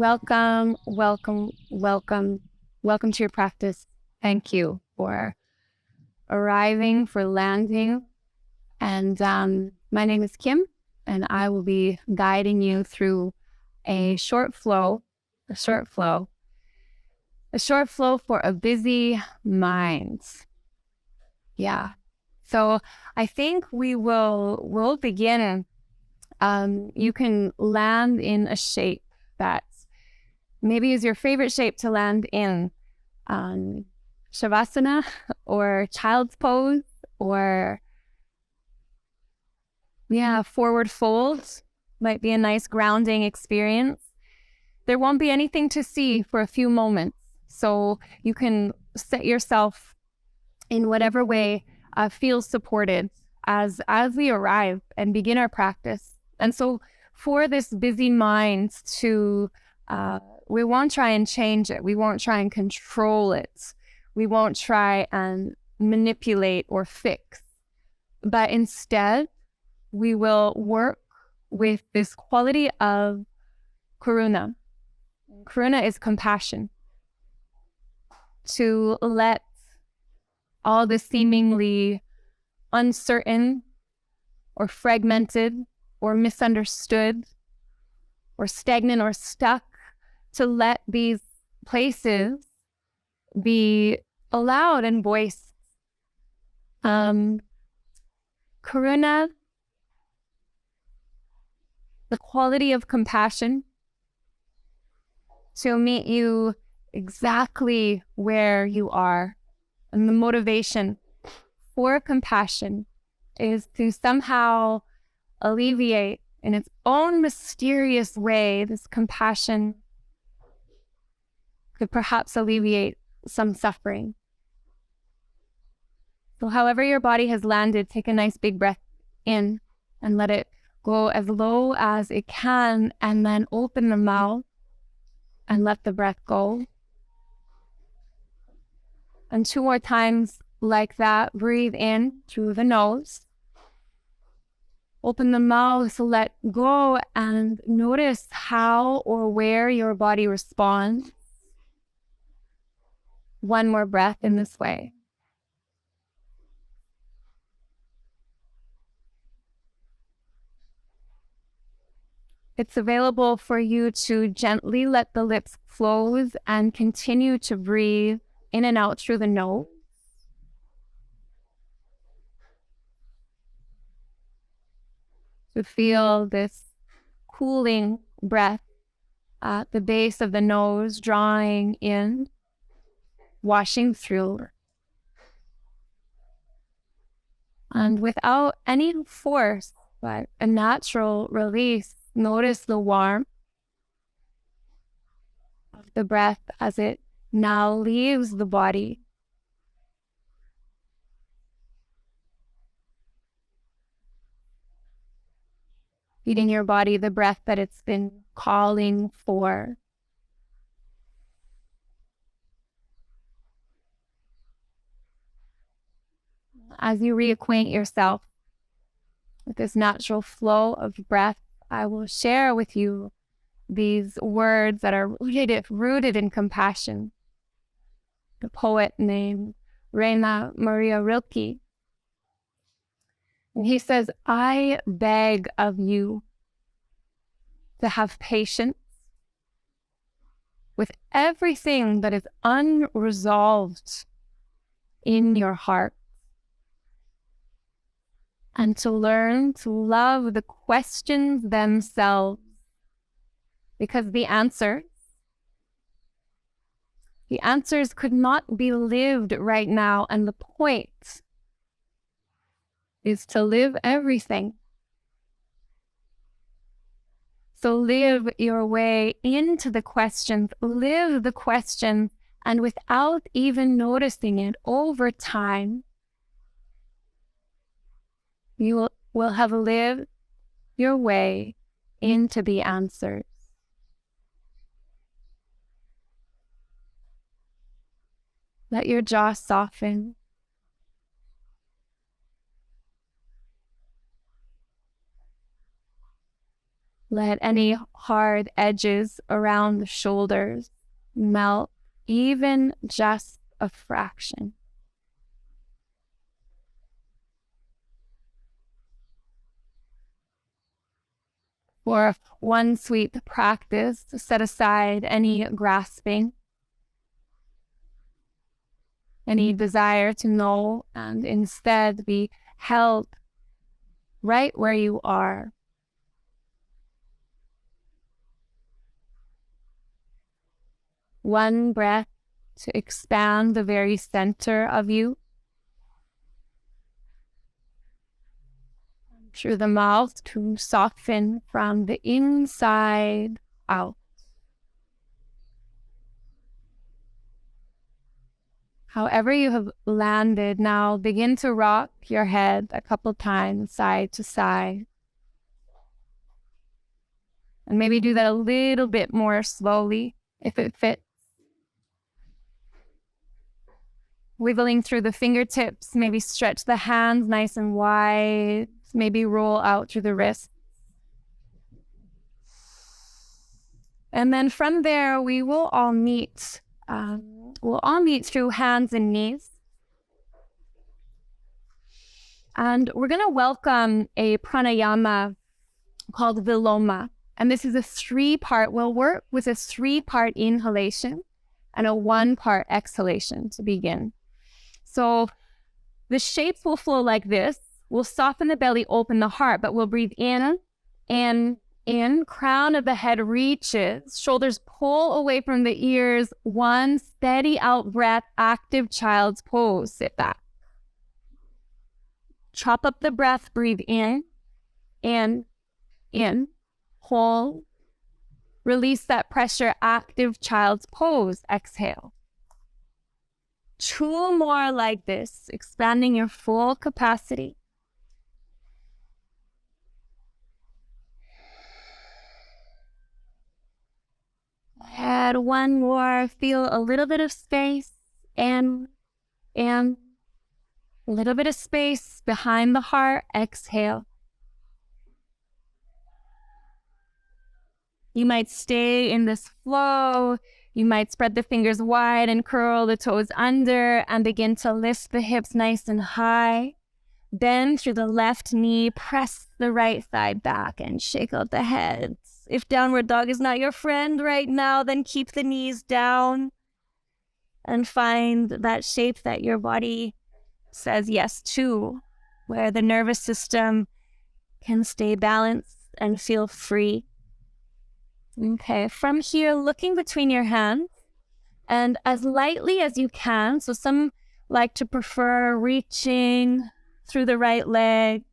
Welcome, welcome, welcome. Welcome to your practice. Thank you for arriving, for landing. And my name is Kim, and I will be guiding you through a short flow for a busy mind. Yeah. So I think we'll begin. You can land in a shape that maybe is your favorite shape to land in. Shavasana or child's pose or forward fold might be a nice grounding experience. There won't be anything to see for a few moments, so you can set yourself in whatever way feels supported as we arrive and begin our practice. And so for this busy mind we won't try and change it. We won't try and control it. We won't try and manipulate or fix. But instead, we will work with this quality of Karuna. Karuna is compassion. To let all the seemingly uncertain or fragmented or misunderstood or stagnant or stuck, to let these places be allowed and voiced. Karuna, the quality of compassion, to meet you exactly where you are. And the motivation for compassion is to somehow alleviate in its own mysterious way. This compassion could perhaps alleviate some suffering. So however your body has landed, take a nice big breath in and let it go as low as it can, and then open the mouth and let the breath go. And 2 more times like that. Breathe in through the nose. Open the mouth, let go, and notice how or where your body responds. 1 more breath in this way. It's available for you to gently let the lips close and continue to breathe in and out through the nose. To feel this cooling breath at the base of the nose, drawing in, washing through. And without any force, but a natural release, notice the warmth of the breath as it now leaves the body. Feeding your body the breath that it's been calling for. As you reacquaint yourself with this natural flow of breath, I will share with you these words that are rooted in compassion. The poet named Rainer Maria Rilke. And he says, I beg of you to have patience with everything that is unresolved in your heart, and to learn to love the questions themselves, because the answers could not be lived right now, and the point is to live everything. So live your way into the questions, live the questions, and without even noticing it, over time, you will have lived your way into the answers. Let your jaw soften. Let any hard edges around the shoulders melt, even just a fraction. For one sweet practice, set aside any grasping, any desire to know, and instead be held right where you are. One breath to expand the very center of you. Through the mouth to soften from the inside out. However you have landed, now begin to rock your head a couple times side to side. And maybe do that a little bit more slowly if it fits. Wiggling through the fingertips, maybe stretch the hands nice and wide. Maybe roll out through the wrists. And then from there, we will all meet. We'll all meet through hands and knees. And we're going to welcome a pranayama called Viloma. And this is a 3-part. We'll work with a 3-part inhalation and a 1-part exhalation to begin. So the shapes will flow like this. We'll soften the belly, open the heart, but we'll breathe in, crown of the head reaches, shoulders pull away from the ears, one steady out breath, active child's pose, sit back. Chop up the breath, breathe in, hold, release that pressure, active child's pose, exhale. 2 more like this, expanding your full capacity. Add 1 more, feel a little bit of space and a little bit of space behind the heart, exhale. You might stay in this flow. You might spread the fingers wide and curl the toes under and begin to lift the hips nice and high. Bend through the left knee, press the right thigh back and shake out the head. If downward dog is not your friend right now, then keep the knees down and find that shape that your body says yes to, where the nervous system can stay balanced and feel free. Okay, from here, looking between your hands and as lightly as you can. So some like to prefer reaching through the right leg.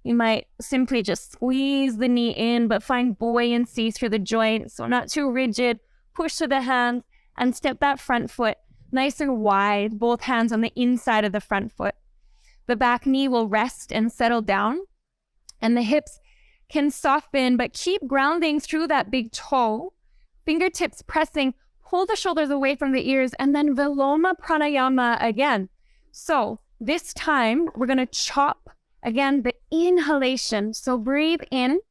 You might simply just squeeze the knee in, but find buoyancy through the joint. So not too rigid. Push to the hands and step that front foot nice and wide, both hands on the inside of the front foot. The back knee will rest and settle down, and the hips can soften, but keep grounding through that big toe. Fingertips pressing, pull the shoulders away from the ears, and then Viloma pranayama again. So this time, we're going to chop, again, the inhalation. So breathe in,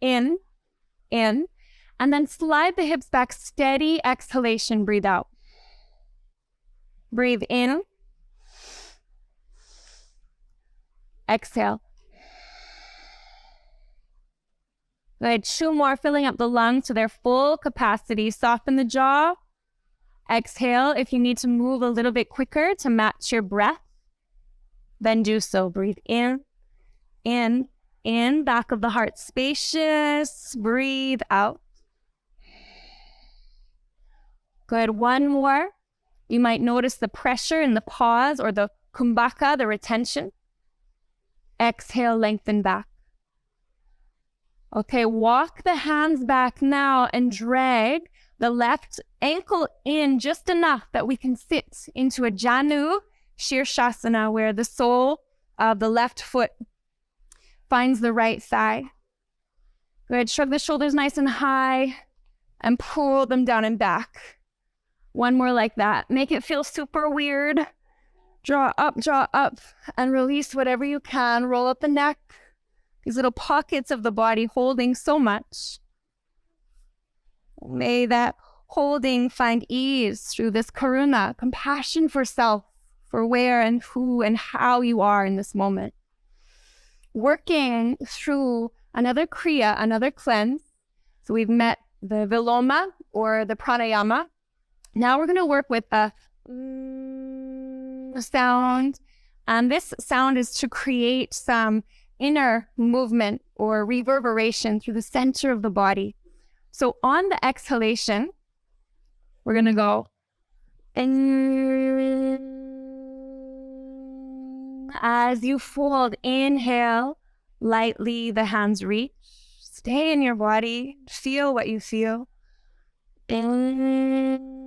and then slide the hips back. Steady exhalation, breathe out. Breathe in. Exhale. Good. 2 more, filling up the lungs to their full capacity. Soften the jaw. Exhale. If you need to move a little bit quicker to match your breath, then do so. Breathe in, back of the heart spacious. Breathe out. Good. 1 more. You might notice the pressure in the pause or the kumbhaka, the retention. Exhale, lengthen back. Okay, walk the hands back now and drag the left ankle in just enough that we can sit into a Janu Shirshasana, where the sole of the left foot finds the right thigh. Good. Shrug the shoulders nice and high and pull them down and back. 1 more like that. Make it feel super weird. Draw up, and release whatever you can. Roll up the neck, these little pockets of the body holding so much. May that holding find ease through this Karuna, compassion for self, for where and who and how you are in this moment. Working through another Kriya, another cleanse. So we've met the Viloma or the pranayama. Now we're going to work with a sound. And this sound is to create some inner movement or reverberation through the center of the body. So on the exhalation, we're going to go in. As you fold, inhale, lightly the hands reach. Stay in your body. Feel what you feel. In.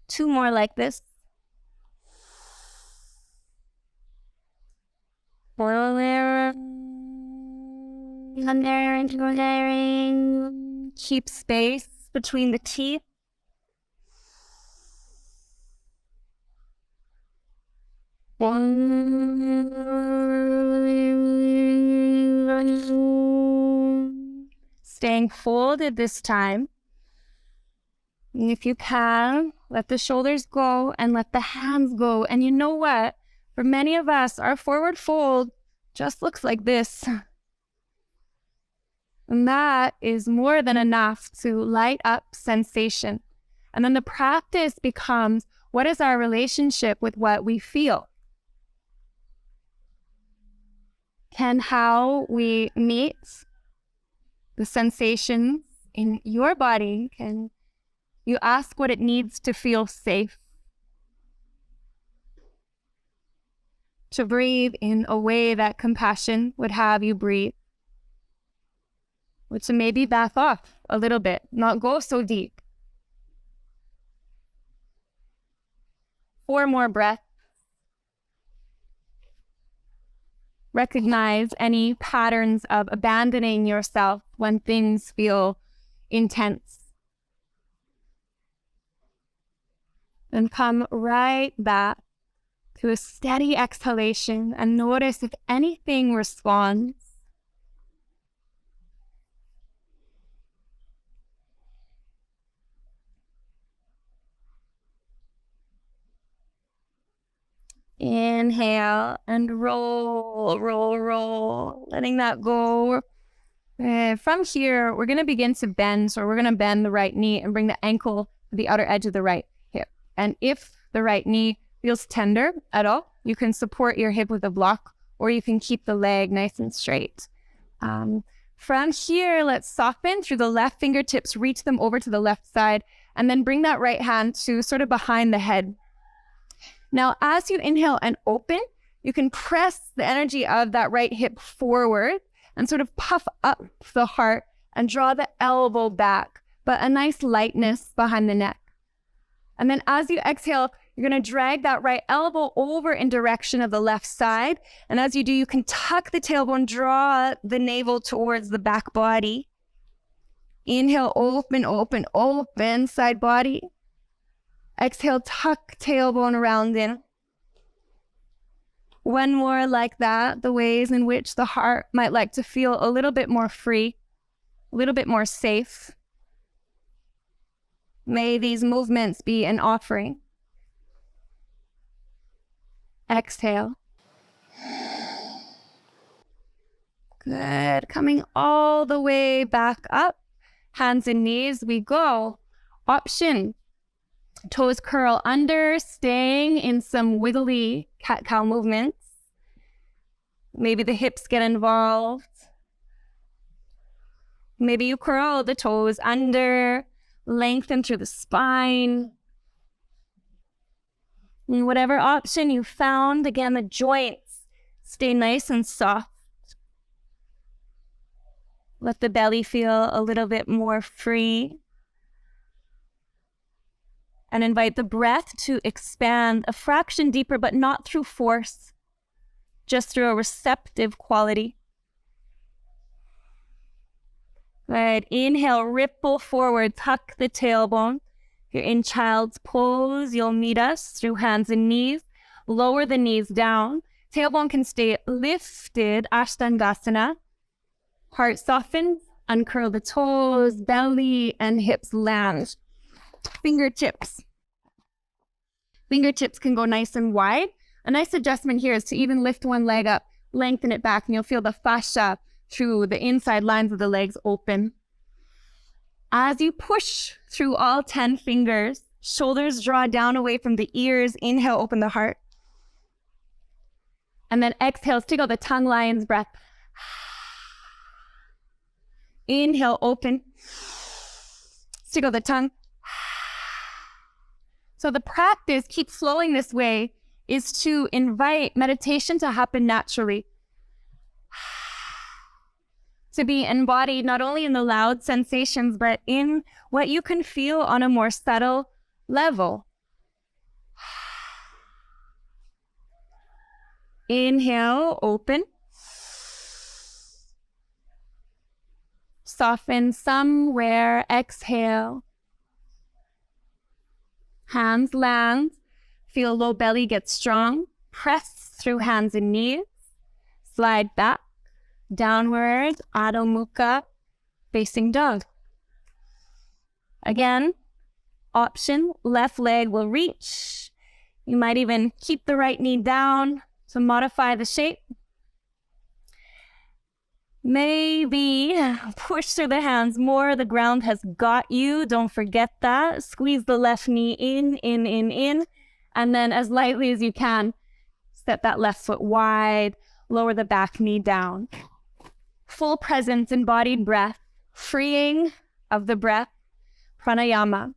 Two more like this. Keep space between the teeth. Staying folded this time. And if you can, let the shoulders go and let the hands go. And you know what? For many of us, our forward fold just looks like this. And that is more than enough to light up sensation. And then the practice becomes, what is our relationship with what we feel? Can how we meet the sensations in your body, can you ask what it needs to feel safe? To breathe in a way that compassion would have you breathe. Or to maybe back off a little bit, not go so deep. 4 more breaths. Recognize any patterns of abandoning yourself when things feel intense. And come right back to a steady exhalation and notice if anything responds. Inhale and roll, roll, roll, letting that go. From here, we're going to begin to bend. So we're going to bend the right knee and bring the ankle to the outer edge of the right hip. And if the right knee feels tender at all, you can support your hip with a block, or you can keep the leg nice and straight. From here, let's soften through the left fingertips, reach them over to the left side, and then bring that right hand to sort of behind the head. Now, as you inhale and open, you can press the energy of that right hip forward and sort of puff up the heart and draw the elbow back, but a nice lightness behind the neck. And then as you exhale, you're going to drag that right elbow over in direction of the left side. And as you do, you can tuck the tailbone, draw the navel towards the back body. Inhale, open, open, open, side body. Exhale, tuck tailbone around in. One more like that, the ways in which the heart might like to feel a little bit more free, a little bit more safe. May these movements be an offering. Exhale. Good. Coming all the way back up. Hands and knees, we go. Option. Toes curl under, staying in some wiggly cat-cow movements. Maybe the hips get involved. Maybe you curl the toes under, lengthen through the spine. And whatever option you found, again, the joints stay nice and soft. Let the belly feel a little bit more free. And invite the breath to expand a fraction deeper, but not through force, just through a receptive quality. Right, inhale, ripple forward, tuck the tailbone. If you're in child's pose, you'll meet us through hands and knees. Lower the knees down. Tailbone can stay lifted, 𝙛𝙤𝙫𝙨𝙀. Heart softens, uncurl the toes, belly and hips land. Fingertips. Fingertips can go nice and wide. A nice adjustment here is to even lift one leg up, lengthen it back, and you'll feel the fascia through the inside lines of the legs open. As you push through all 10 fingers, shoulders draw down away from the ears. Inhale, open the heart. And then exhale, stick out the tongue, lion's breath. Inhale, open. Stick out the tongue. So the practice, keep flowing this way, is to invite meditation to happen naturally. To be embodied not only in the loud sensations, but in what you can feel on a more subtle level. Inhale, open. Soften somewhere, exhale. Hands land. Feel low belly get strong. Press through hands and knees. Slide back. Downward, Adho Mukha, facing dog. Again, option, left leg will reach. You might even keep the right knee down to modify the shape. Maybe push through the hands more. The ground has got you. Don't forget that. Squeeze the left knee in. And then as lightly as you can, step that left foot wide. Lower the back knee down. Full presence, embodied breath. Freeing of the breath. Pranayama.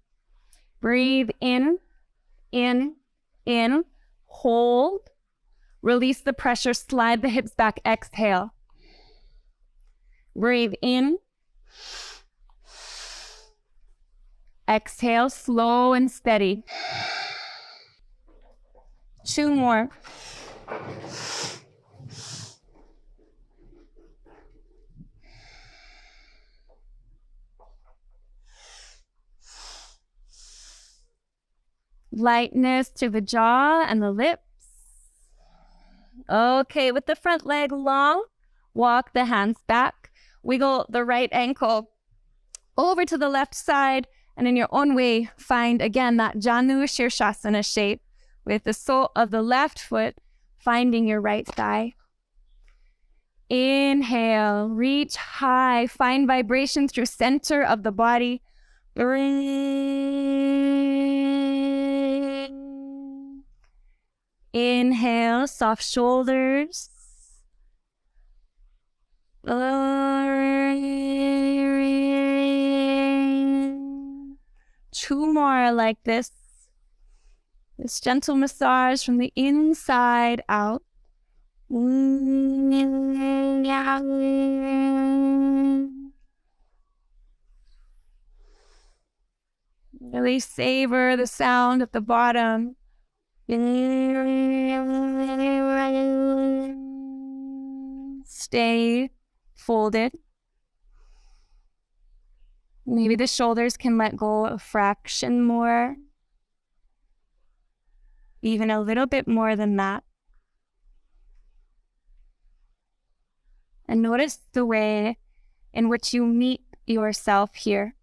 Breathe in. Hold. Release the pressure. Slide the hips back. Exhale. Breathe in. Exhale, slow and steady. 2 more. Lightness to the jaw and the lips. Okay, with the front leg long, walk the hands back. Wiggle the right ankle over to the left side, and in your own way, find again that Janu Shirshasana shape with the sole of the left foot finding your right thigh. Inhale, reach high, find vibration through center of the body. Inhale, soft shoulders. 2 more like this. This gentle massage from the inside out. Really savor the sound at the bottom. Stay folded. Maybe the shoulders can let go a fraction more. Even a little bit more than that. And notice the way in which you meet yourself here.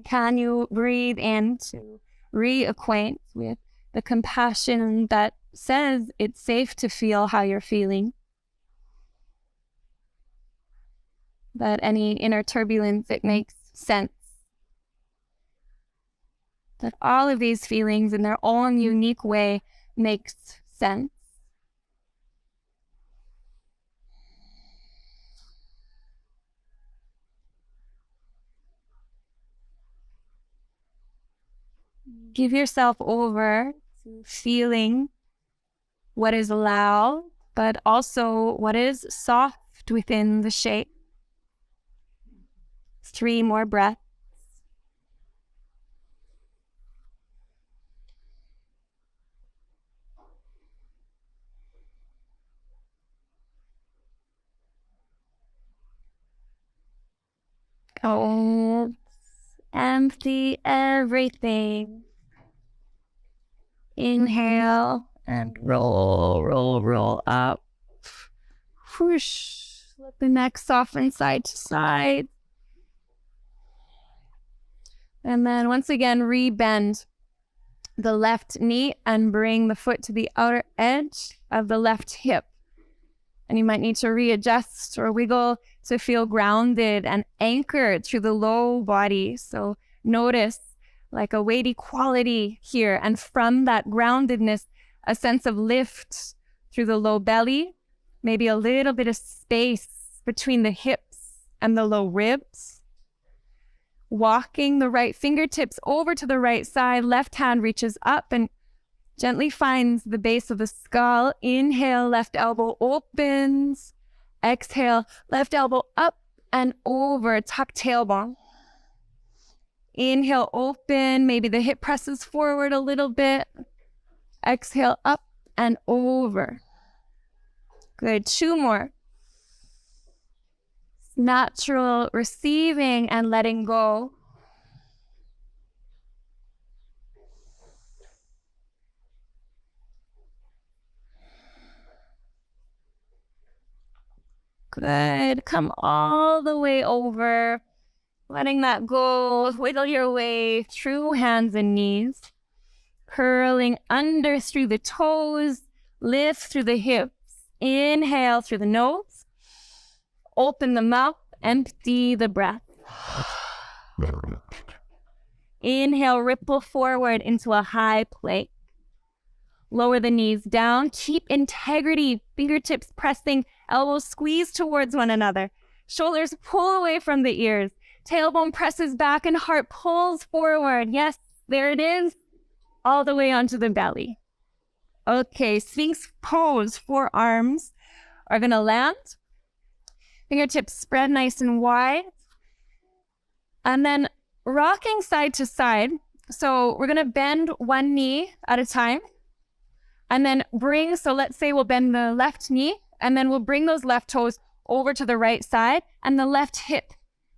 Can you breathe in to reacquaint with the compassion that says it's safe to feel how you're feeling? That any inner turbulence, it makes sense. That all of these feelings in their own unique way makes sense. Give yourself over to feeling what is loud, but also what is soft within the shape. 3 more breaths. Hold Empty everything. Inhale and roll up. Whoosh. Let the neck soften side to side. And then once again, re-bend the left knee and bring the foot to the outer edge of the left hip. And you might need to readjust or wiggle to feel grounded and anchored through the low body. So notice like a weighty quality here. And from that groundedness, a sense of lift through the low belly, maybe a little bit of space between the hips and the low ribs. Walking the right fingertips over to the right side, left hand reaches up and gently finds the base of the skull. Inhale, left elbow opens. Exhale, left elbow up and over, tuck tailbone. Inhale, open, maybe the hip presses forward a little bit. Exhale, up and over. Good, 2 more. Natural receiving and letting go. Good. Come all the way over. Letting that go. Wiggle your way through hands and knees. Curling under through the toes. Lift through the hips. Inhale through the nose. Open the mouth. Empty the breath. Inhale, ripple forward into a high plank. Lower the knees down. Keep integrity. Fingertips pressing. Elbows squeeze towards one another. Shoulders pull away from the ears. Tailbone presses back and heart pulls forward. Yes, there it is. All the way onto the belly. Okay, Sphinx pose. Forearms are going to land. Fingertips spread nice and wide. And then rocking side to side. So we're going to bend one knee at a time. And then bring, so let's say we'll bend the left knee, and then we'll bring those left toes over to the right side, and the left hip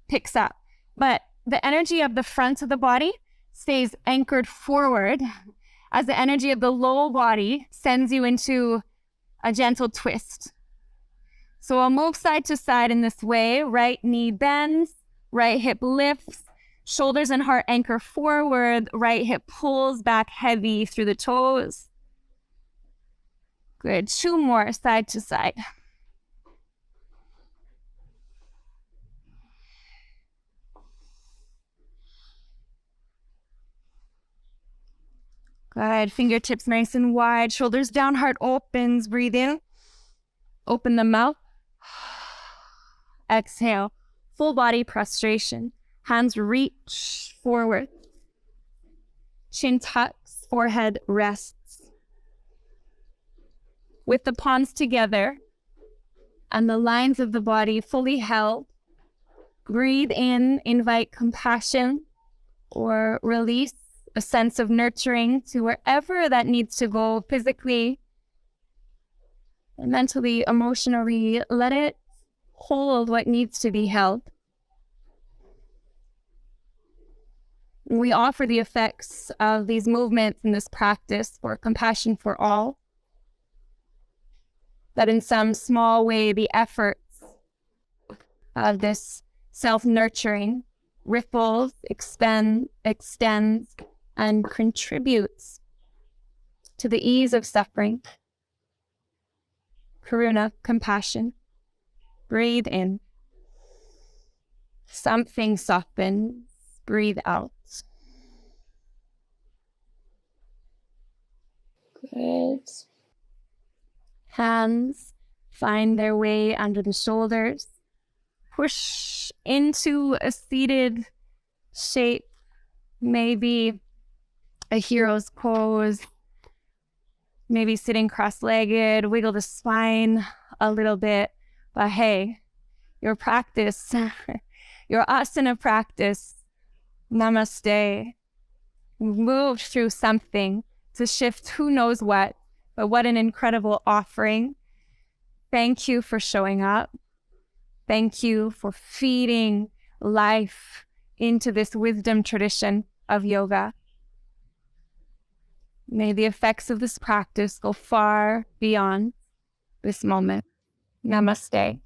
picks up. But the energy of the front of the body stays anchored forward as the energy of the low body sends you into a gentle twist. So I'll move side to side in this way. Right knee bends, right hip lifts, shoulders and heart anchor forward, right hip pulls back heavy through the toes. Good. 2 more side to side. Good. Fingertips nice and wide. Shoulders down, heart opens. Breathe in. Open the mouth. Exhale. Full body prostration. Hands reach forward. Chin tucks. Forehead rests. With the palms together and the lines of the body fully held, breathe in, invite compassion or release, a sense of nurturing to wherever that needs to go physically and mentally, emotionally. Let it hold what needs to be held. We offer the effects of these movements in this practice for compassion for all. That in some small way, the efforts of this self-nurturing ripples, extends, and contributes to the ease of suffering. Karuna, compassion. Breathe in. Something softens. Breathe out. Good. Hands find their way under the shoulders. Push into a seated shape, maybe a hero's pose, maybe sitting cross-legged, wiggle the spine a little bit. But hey, your practice, your asana practice, namaste, moved through something to shift who knows what. But what an incredible offering. Thank you for showing up. Thank you for feeding life into this wisdom tradition of yoga. May the effects of this practice go far beyond this moment. Namaste.